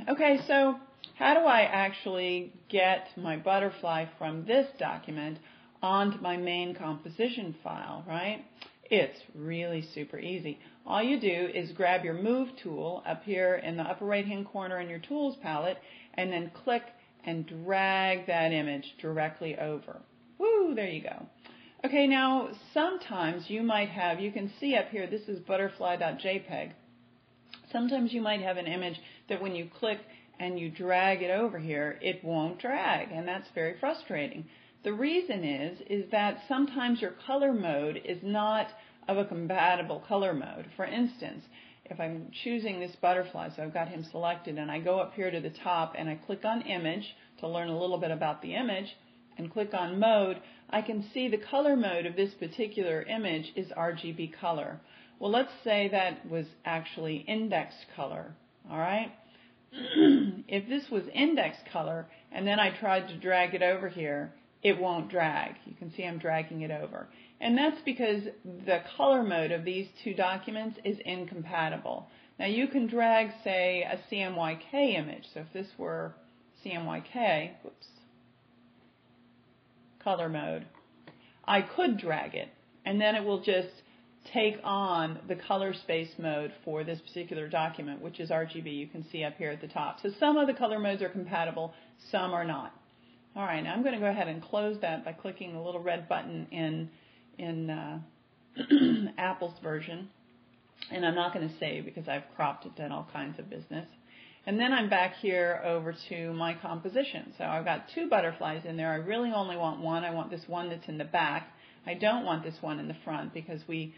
Okay, so how do I actually get my butterfly from this document onto my main composition file, right? It's really super easy. All you do is grab your Move tool up here in the upper right-hand corner in your Tools palette, and then click and drag that image directly over. Woo, there you go. Okay, now sometimes you might have, you can see up here, this is butterfly.jpg. Sometimes you might have an image that when you click and you drag it over here, it won't drag, and that's very frustrating. The reason is that sometimes your color mode is not of a compatible color mode. For instance, if I'm choosing this butterfly, so I've got him selected, and I go up here to the top and I click on Image to learn a little bit about the image, and click on Mode, I can see the color mode of this particular image is RGB color. Well, let's say that was actually index color, all right? If this was index color and then I tried to drag it over here, it won't drag. You can see I'm dragging it over. And that's because the color mode of these two documents is incompatible. Now you can drag, say, a CMYK image. So if this were CMYK, whoops, color mode, I could drag it, and then it will just take on the color space mode for this particular document, which is RGB. You can see up here at the top. So some of the color modes are compatible, some are not. All right, now I'm going to go ahead and close that by clicking the little red button in Apple's version. And I'm not going to save because I've cropped it, done all kinds of business. And then I'm back here over to my composition. So I've got two butterflies in there. I really only want one. I want this one that's in the back. I don't want this one in the front because we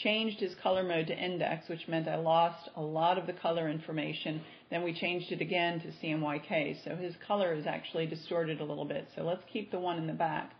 changed his color mode to index, which meant I lost a lot of the color information. Then we changed it again to CMYK, so his color is actually distorted a little bit. So let's keep the one in the back.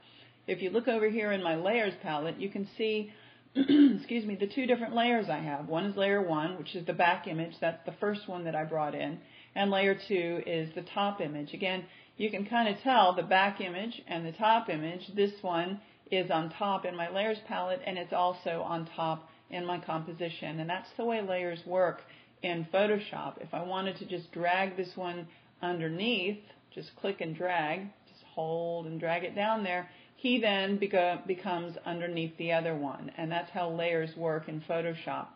If you look over here in my layers palette, you can see excuse me, the two different layers I have. One is layer 1, which is the back image. That's the first one that I brought in. And layer 2 is the top image. Again, you can kind of tell the back image and the top image. This one is on top in my layers palette, and it's also on top in my composition. And that's the way layers work in Photoshop. If I wanted to just drag this one underneath, just click and drag, just hold and drag it down there, he then becomes underneath the other one. And that's how layers work in Photoshop.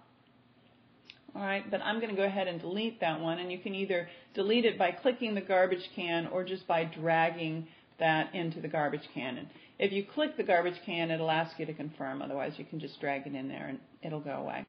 All right, but I'm going to go ahead and delete that one, and you can either delete it by clicking the garbage can or just by dragging that into the garbage can. And if you click the garbage can, it'll ask you to confirm. Otherwise, you can just drag it in there and it'll go away.